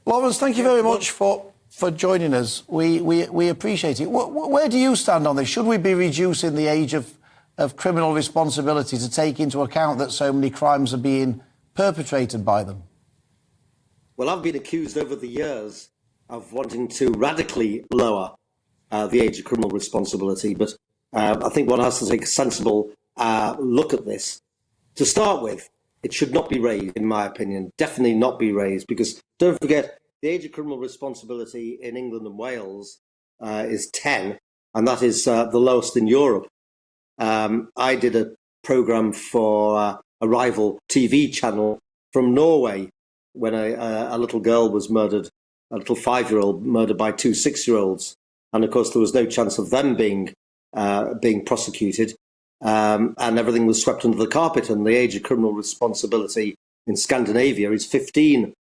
Lawrence, thank you very much for joining us. We appreciate it. Where do you stand on this? Should we be reducing the age of criminal responsibility to take into account that so many crimes are being perpetrated by them? Well, I've been accused over the years of wanting to radically lower the age of criminal responsibility, but I think one has to take a sensible look at this. To start with, it should not be raised, in my opinion, definitely not be raised, because don't forget, the age of criminal responsibility in England and Wales is 10, and that is the lowest in Europe. I did a programme for a rival TV channel from Norway when a little girl was murdered, a little 5-year-old murdered by 2 6-year-olds. And of course, there was no chance of them being prosecuted. And everything was swept under the carpet. And the age of criminal responsibility in Scandinavia is 15.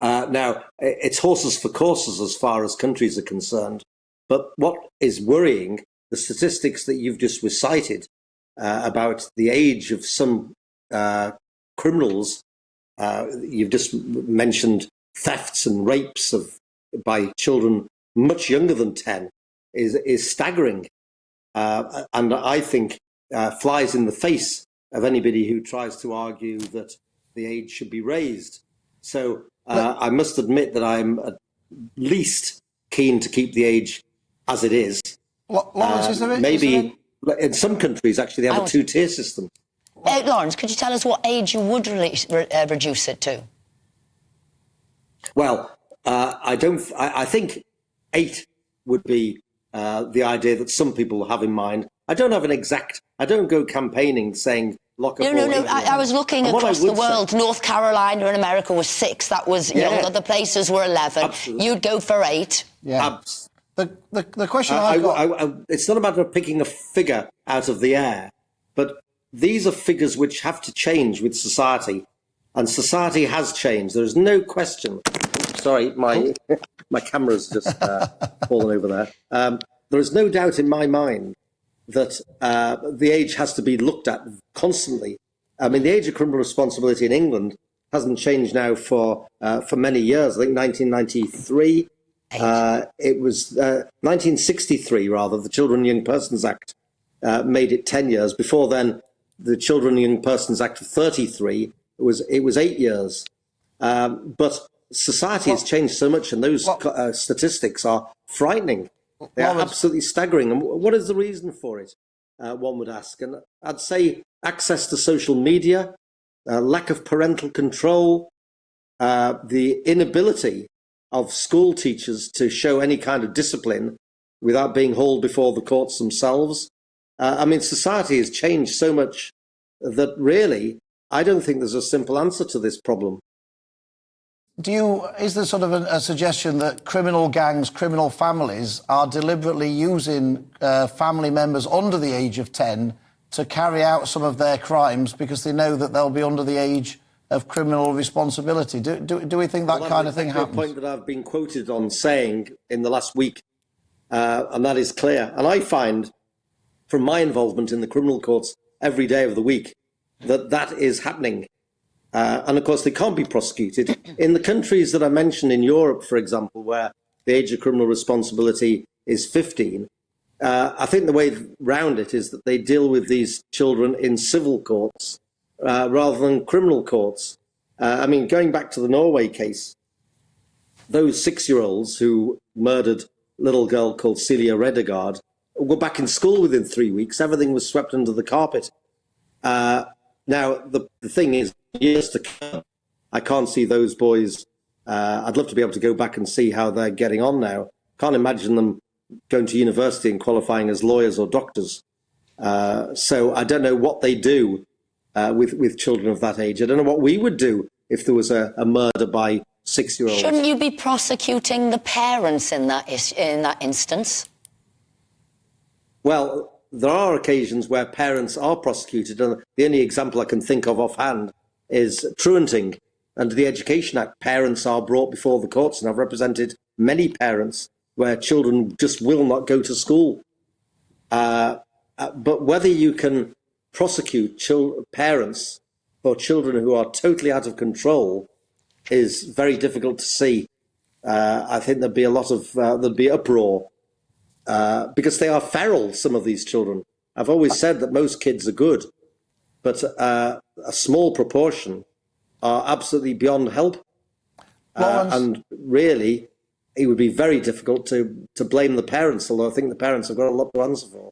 Now, it's horses for courses as far as countries are concerned. But what is worrying, the statistics that you've just recited about the age of some criminals, you've just mentioned thefts and rapes by children much younger than 10, is staggering. And I think flies in the face of anybody who tries to argue that the age should be raised. So I must admit that I'm at least keen to keep the age as it is. Lawrence, maybe in some countries, actually, they have a 2-tier system. Lawrence, could you tell us what age you would reduce it to? Well, I think 8 would be the idea that some people have in mind. I don't have an exact. I don't go campaigning saying lock up. No. I was looking across the world. North Carolina in America was 6. That was young. Other places were 11. Absolutely. You'd go for 8. Yeah. The question I've got... it's not a matter of picking a figure out of the air, but these are figures which have to change with society, and society has changed. There is no question. Sorry, my camera's just fallen over there. There is no doubt in my mind that the age has to be looked at constantly. I mean, the age of criminal responsibility in England hasn't changed now for many years. I think 1993. It was 1963, rather. The Children and Young Persons Act made it 10 years. Before then, the Children and Young Persons Act of 33 it was 8 years. But society has changed so much, and those statistics are frightening. They are absolutely staggering. And what is the reason for it? One would ask. And I'd say access to social media, lack of parental control, the inability of school teachers to show any kind of discipline without being hauled before the courts themselves. I mean, society has changed so much that really, I don't think there's a simple answer to this problem. Is there sort of a suggestion that criminal gangs, criminal families are deliberately using family members under the age of 10 to carry out some of their crimes because they know that they'll be under the age of criminal responsibility? Do we think that kind of thing happens? That's a point that I've been quoted on saying in the last week, and that is clear. And I find, from my involvement in the criminal courts every day of the week, that is happening. And of course, they can't be prosecuted. In the countries that I mentioned in Europe, for example, where the age of criminal responsibility is 15, I think the way round it is that they deal with these children in civil courts rather than criminal courts. I mean, going back to the Norway case, those 6-year-olds who murdered a little girl called Celia Redegard were back in school within 3 weeks. Everything was swept under the carpet. Now, the thing is, years to come, I can't see those boys. I'd love to be able to go back and see how they're getting on now. Can't imagine them going to university and qualifying as lawyers or doctors. So I don't know what they do with children of that age. I don't know what we would do if there was a murder by 6-year-olds. Shouldn't you be prosecuting the parents in that instance? Well, there are occasions where parents are prosecuted, and the only example I can think of offhand is truanting. Under the Education Act, parents are brought before the courts, and I've represented many parents where children just will not go to school. But whether you can prosecute parents for children who are totally out of control is very difficult to see. I think there'd be a lot of there'd be uproar because they are feral. Some of these children. I've always said that most kids are good, but a small proportion are absolutely beyond help. And really, it would be very difficult to blame the parents. Although I think the parents have got a lot to answer for.